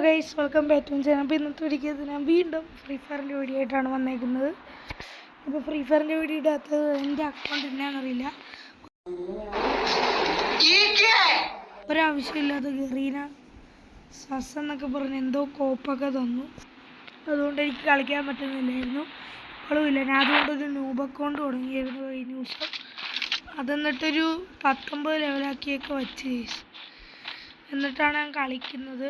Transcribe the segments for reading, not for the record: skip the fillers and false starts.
Guys, welcome back to channel. അപ്പോൾ ഇന്നത്തെ വീഡിയോയ്ക്ക് ഞാൻ വീണ്ടും ഫ്രീ ഫയറിൻ്റെ വീഡിയോ ആയിട്ടാണ് വന്നേക്കുന്നത്. ഇപ്പോൾ ഫ്രീ ഫയറിൻ്റെ വീഡിയോ ഇടാത്തത് എൻ്റെ അക്കൗണ്ട് എന്നാണെന്നറിയില്ല. ഒരാവശ്യമില്ലാത്ത ഗറീന സസ് എന്നൊക്കെ പറഞ്ഞ് എന്തോ കോപ്പൊക്കെ തന്നു. അതുകൊണ്ട് എനിക്ക് കളിക്കാൻ പറ്റുന്നില്ലായിരുന്നു. ഇപ്പോഴും ഇല്ല. ഞാൻ അതുകൊണ്ടൊരു ന്യൂബ് അക്കൗണ്ട് തുടങ്ങിയായിരുന്നു കഴിഞ്ഞ ദിവസം. അതെന്നിട്ടൊരു 19 ലെവലാക്കിയൊക്കെ വെച്ച് എന്നിട്ടാണ് ഞാൻ കളിക്കുന്നത്.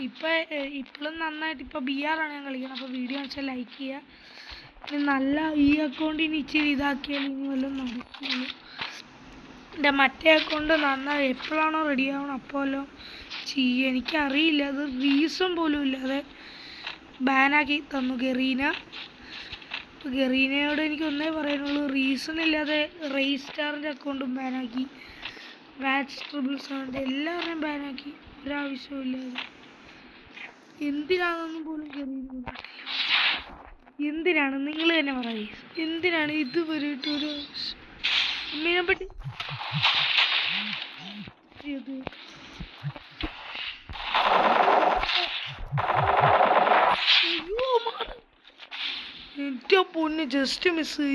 ഇപ്പോഴും നന്നായിട്ട് ഇപ്പോൾ BR ആണ് ഞാൻ കളിക്കുന്നത്. അപ്പോൾ വീഡിയോ വെച്ചാൽ ലൈക്ക് ചെയ്യുക. ഇനി നല്ല ഈ അക്കൗണ്ടിന് ഇച്ചിരി ഇതാക്കിയാൽ ഇനി വല്ലതും നടക്കുള്ളൂ. എൻ്റെ മറ്റേ അക്കൗണ്ട് നന്നായി എപ്പോഴാണോ റെഡി ആവണം അപ്പോൾ വല്ലതും ചെയ്യുക. എനിക്കറിയില്ല, അത് റീസൺ പോലും ഇല്ലാതെ ബാനാക്കി തന്നു ഗറീന. അപ്പോൾ ഗറീനയോട് എനിക്ക് ഒന്നേ പറയാനുള്ളൂ, റീസൺ ഇല്ലാതെ റെയ്സ്റ്റാറിൻ്റെ അക്കൗണ്ടും ബാനാക്കി, വാച്ച് ട്രിബിൾസ് എല്ലാവരെയും ബാനാക്കി, ഒരാവശ്യമില്ലാതെ. എന്തിനാണെന്നും പോലും ഗറീന എന്തിനാണ് നിങ്ങൾ തന്നെ പറയുക. എന്തിനാണ് ഇതുവരെയിട്ടൊരു അമ്മീനെ പറ്റി എൻ്റെ പൊന്ന്, ജസ്റ്റ് മിസ്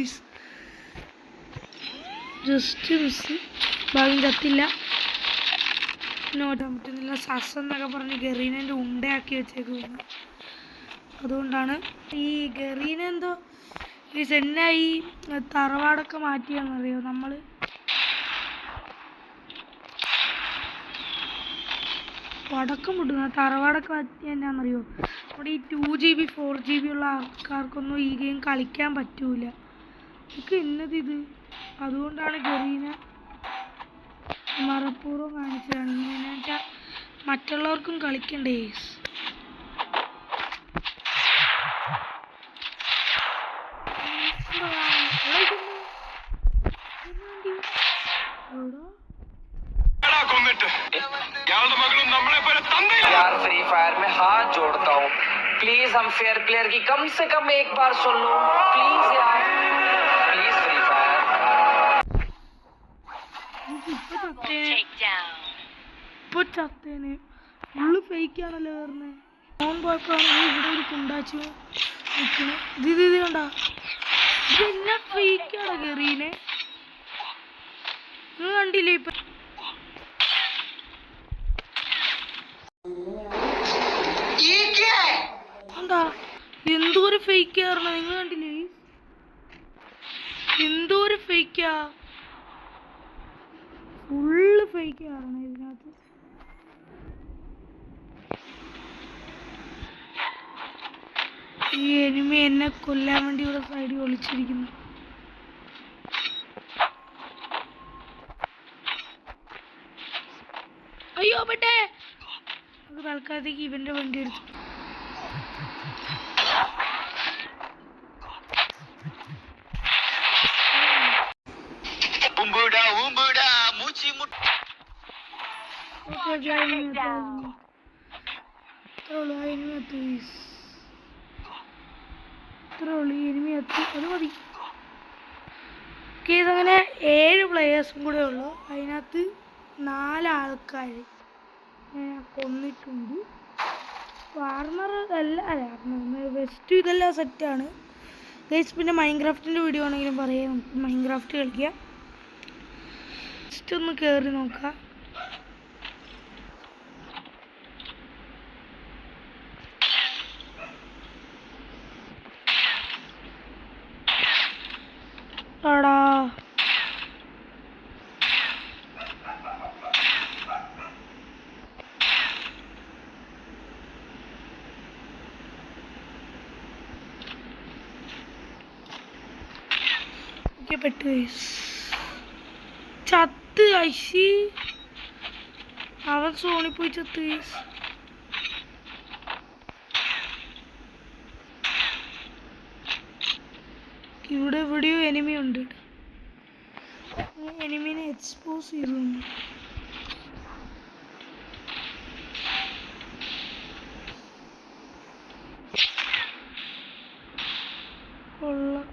ഭാഗ്യം ചത്തില്ല. നോട്ടാൻ പറ്റുന്നില്ല. സസ് എന്നൊക്കെ പറഞ്ഞ് ഗറീനൻ്റെ ഉണ്ടയാക്കി വെച്ചേക്കുന്നു. അതുകൊണ്ടാണ് ഈ ഗറീന എന്തോ ഈ സെന്നായി തറവാടൊക്കെ മാറ്റിയാണെന്നറിയോ. നമ്മൾ പടക്കം വിടുന്ന തറവാടൊക്കെ മാറ്റി എന്നാണെന്നറിയോ. നമ്മുടെ ഈ 2GB 4GB ഉള്ള ആൾക്കാർക്കൊന്നും ഈ ഗെയിം കളിക്കാൻ പറ്റൂല. ഇതൊക്കെ എന്നതിത്. അതുകൊണ്ടാണ് ഗറീന മറപ്പൂർവ്വം കാണിച്ചതാണ്. ഇങ്ങനെ വെച്ചാൽ മറ്റുള്ളവർക്കും കളിക്കണ്ടേ. यार फ्री फायर में हाथ जोड़ता हूँ, प्लीज हम फेयर प्लेयर की कम से कम एक बार सुन लो प्लीज यार, प्लीज फ्री फायर. ഇപ്പൊ ചത്തേനെ ഫുള്ള് ഫേക്കാണല്ലോ പറഞ്ഞത്. ഫോൺ പോയപ്പോഴാണ് ഇവിടെ ഒരു കുണ്ടാച്ചു നിൽക്കുന്നത്. ഇത് കണ്ട, ഇതെല്ലാം ഫേക്കാണ് ഗറീനെ. നിങ്ങൾ കണ്ടില്ലേ ഇപ്പൊ എന്താ എന്തോരം ഫേക്കായിരുന്നു. നിങ്ങൾ കണ്ടില്ലേ എന്തോരം ഫേക്കാ. ഫുള്ള് ഫേക്കാണ് ഇതിനകത്ത്. ഈ എനിമി എന്നെ കൊല്ലാൻ വേണ്ടി ഇവിടെ സൈഡിൽ ഒളിച്ചിരിക്കുന്നു. അയ്യോ പെട്ടേ. അത് തൽക്കാലത്തേക്ക് ഇവന്റെ വണ്ടി എടുത്തു. അത് മതി. അങ്ങനെ 7 പ്ലെയേഴ്സും കൂടെ ഉള്ളു. അതിനകത്ത് 4 ആൾക്കാർ കൊന്നിട്ടുണ്ട്. ആർമർ വെസ്റ്റ് ഇതെല്ലാം സെറ്റാണ് ഗൈസ്. പിന്നെ മൈൻക്രാഫ്റ്റിൻ്റെ വീഡിയോ ആണെങ്കിലും പറയാം. നമുക്ക് മൈൻക്രാഫ്റ്റ് കളിക്കാം. ജസ്റ്റ് ഒന്ന് കയറി നോക്കാം. ടാടാ പെട്ട് ചത്ത്. ഐശി അവൻ സോണി പോയി ചത്ത്. ഇവിടെ എവിടെയോ എനിമി ഉണ്ട്. എനിമിനെ എക്സ്പോസ് ചെയ്തു. കൊള്ളാം.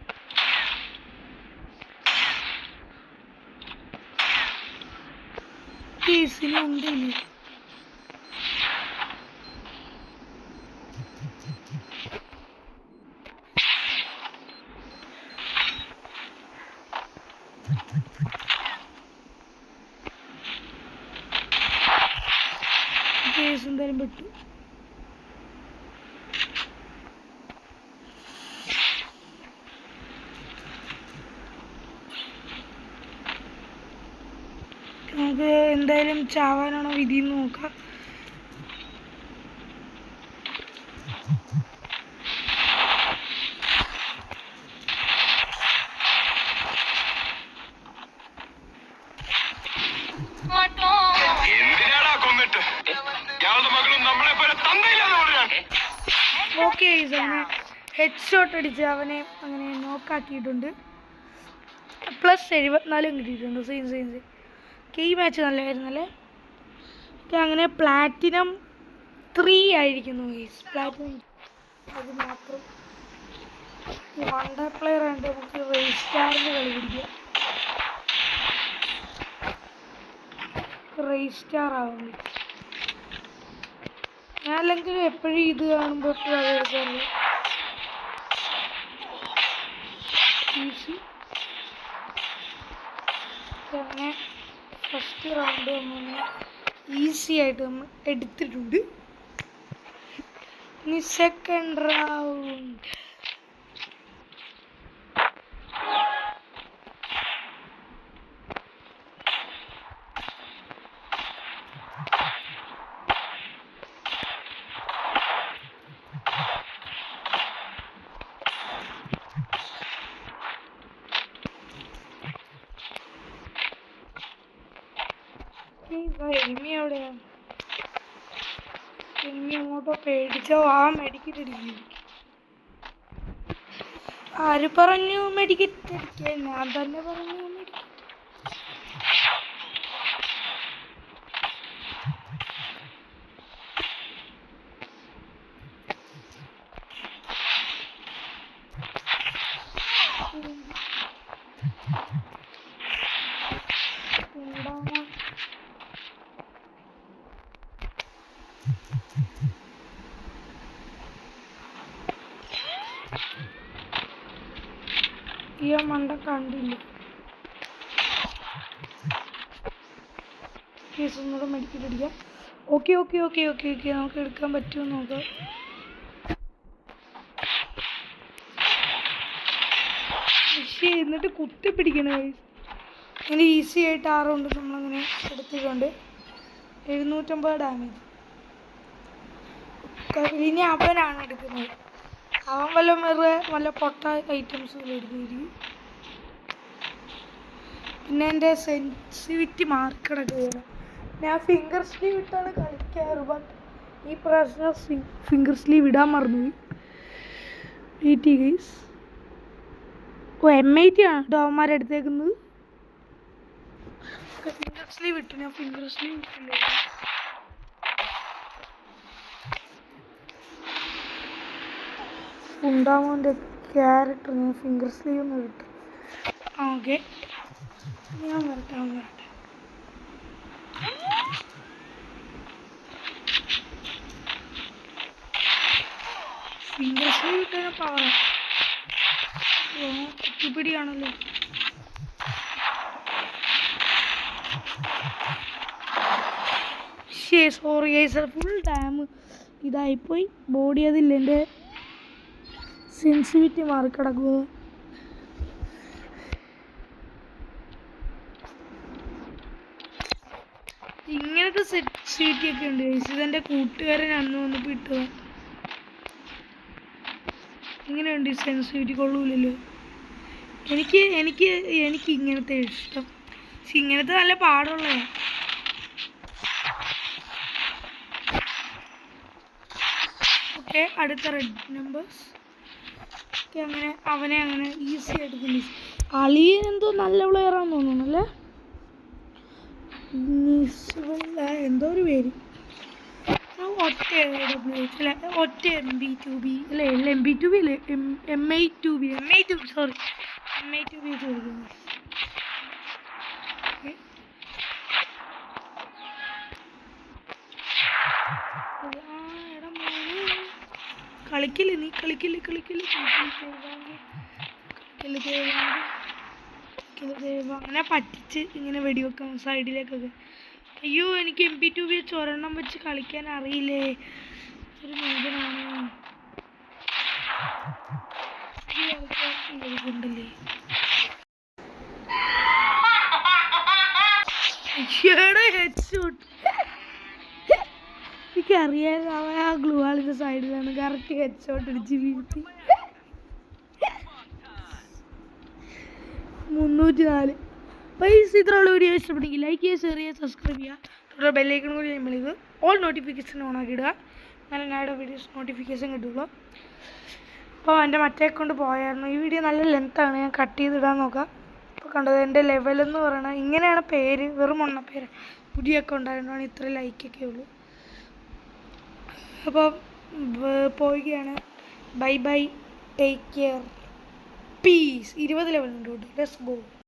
കേസിനുണ്ടില്ലേ കേസ് എന്തായാലും പെട്ടു. നമുക്ക് എന്തായാലും ചാവാനാണോ വിധി എന്ന് നോക്കാം. ഓക്കെ, അവനെ ഹെഡ് ഷോട്ട് അടിച്ച് അവനെ അങ്ങനെ നോക്കാക്കിയിട്ടുണ്ട്. +74 കിട്ടിയിട്ടുണ്ട്. സെയിം. ഈ മാച്ച് നല്ലതായിരുന്നല്ലേ. അങ്ങനെ പ്ലാറ്റിനം 3 ആയിരിക്കുന്നു ഗൈസ്. പ്ലാറ്റിനം അത് മാത്രം. വണ്ടർ പ്ലെയർ ആയിട്ട് നമുക്ക് റേസ്റ്റാറിന് കളി പിടിക്കാം. റേസ്റ്റാർ ആവും. ഞാൻ അല്ലെങ്കിൽ എപ്പോഴും ഇത് കാണുമ്പോൾ എപ്പോഴും അത് എടുക്കാറില്ല. അങ്ങനെ ഫസ്റ്റ് റൗണ്ട് നമ്മൾ ഈസി ആയിട്ട് നമ്മൾ എടുത്തിട്ടുണ്ട്. ഇനി സെക്കൻഡ് റൗണ്ട്. എനിമി എവിടെയാണ്? എനിമി അങ്ങോട്ടോ പേടിച്ചോ? മെഡിക്കറ്റ് അടിക്കും. ആര് പറഞ്ഞു മെഡിക്കറ്റ് അടിക്കാൻ? ഞാൻ തന്നെ പറഞ്ഞു മെഡിക്കറ്റ്. ഈ മണ്ട കണ്ടില്ല. കേസ് ഒന്നുകൂടെ മെഡിക്കൽ അടിക്കാം. ഓക്കെ നമുക്ക് എടുക്കാൻ പറ്റുമോ നോക്കാം. എന്നിട്ട് കുത്തി പിടിക്കണേ. അങ്ങനെ ഈസി ആയിട്ട് 6 റൗണ്ട് നമ്മളങ്ങനെ എടുത്തിട്ടുണ്ട്. 750 ഡാമേജ്. ഇനി അവനാണ് എടുക്കുന്നത്. അവൻ വല്ല പൊട്ട ഐറ്റംസ് എടുത്തിരിക്കും. പിന്നെ എൻ്റെ സെൻസിറ്റിവിറ്റി മാർക്ക് കിടക്കുകയാണ്. ഞാൻ ഫിംഗർ സ്ലീവ് ഇട്ടാണ് കളിക്കാറ്. ബട്ട് ഈ പ്രാവശ്യം ഫിംഗർ സ്ലീവ് ഇടാൻ മറന്നുപോയി. ഗൈസ്. M80 ആണ് കേട്ടോ അവന്മാരെടുത്തേക്കുന്നത്. ഫിംഗർ സ്ലീവ് ഇട്ടു. ഞാൻ ഫിംഗർ സ്ലീവ് ഇട്ടില്ല. ഉണ്ടാവുന്ന ക്യാരക്ടർ ഞാൻ ഫിംഗർ സ്ലീവ് ഒന്ന് വിട്ടു. ഓക്കെ, ഞാൻ വരട്ടെ. ഫിംഗർ സ്ലീവ് ഇട്ട പവർ കുത്തിപ്പിടിയാണല്ലോ. സോറി ഗൈസ്, ഫുൾ ഡാം ഇതായിപ്പോയി. ബോഡി അതില്ല. എൻ്റെ സെൻസിറ്റിവിറ്റി മാറി കിടക്കുക. ഇങ്ങനത്തെ സെൻസിറ്റിവിറ്റി ഒക്കെ ഉണ്ട് ഗൈസ്. ഇതെൻ്റെ കൂട്ടുകാരൻ അന്ന് വന്നപ്പോൾ ഇട്ടതാണ്. ഇങ്ങനെയുണ്ട് ഈ സെൻസിറ്റിവിറ്റി. കൊള്ളൂലല്ലോ. എനിക്ക് ഇങ്ങനത്തെ ഇഷ്ടം. പക്ഷെ ഇങ്ങനത്തെ നല്ല പാടുള്ളതാണ്. ഓക്കെ, അടുത്ത റെഡ് നമ്പേഴ്സ്. ഓക്കെ, അങ്ങനെ അവനെ അങ്ങനെ ഈസി ആയിട്ട് ഫിനിഷ്. അളിയൻ എന്തോ നല്ല പ്ലെയറാന്ന് തോന്നുന്നു അല്ലേ. എന്തോ ഒരു പേര്. ഒറ്റ MB2B അല്ലേ? MB2B അല്ലേ? M8 2B sorry, M8 2B ചോദിക്കുന്നു. കളിക്കില്ല നീ, കളിക്കില്ല. അങ്ങനെ പറ്റിച്ച് ഇങ്ങനെ വെടിവെക്കാം സൈഡിലേക്കൊക്കെ. അയ്യോ എനിക്ക് MP2 വെച്ച് ഒരെണ്ണം വെച്ച് കളിക്കാൻ അറിയില്ലേ, ഒരു മൂകനാണ്. ഉണ്ടല്ലേ എനിക്കറിയാൻ അവൻ ആ ഗ്ലൂ വാളിന്റെ സൈഡിലാണ് കറക്റ്റ് ഹെഡ്ഷോട്ട് അടിച്ച് വീഴ്ത്തി. 304. പൈസ ഇത്രയുള്ള വീഡിയോ ഇഷ്ടപ്പെട്ടെങ്കിൽ ലൈക്ക് ചെയ്യുക, ഷെയർ ചെയ്യുക, സബ്സ്ക്രൈബ് ചെയ്യുക. തുടർന്ന് ബെല്ലൈക്കൺ കൂടി നമ്മൾ ഇത് ഓൾ നോട്ടിഫിക്കേഷൻ ഓൺ ആക്കി ഇടുക. എന്നാലും ഞങ്ങളുടെ വീഡിയോസ് നോട്ടിഫിക്കേഷൻ കിട്ടുള്ളൂ. അപ്പോൾ എൻ്റെ മറ്റേ അക്കൗണ്ട് പോയായിരുന്നു. ഈ വീഡിയോ നല്ല ലെങ്ത്താണ്, ഞാൻ കട്ട് ചെയ്തിടാൻ നോക്കാം. അപ്പോൾ കണ്ടത് എൻ്റെ ലെവലെന്ന് പറയണത് ഇങ്ങനെയാണ്. പേര് വെറും പേര്, പുതിയ അക്കൗണ്ടായതുകൊണ്ടാണ് ഇത്ര ലൈക്കൊക്കെ ഉള്ളൂ. അപ്പോൾ പോവുകയാണ്. Bye bye, take care, peace. 20 ലെവലുണ്ട്. Let's go.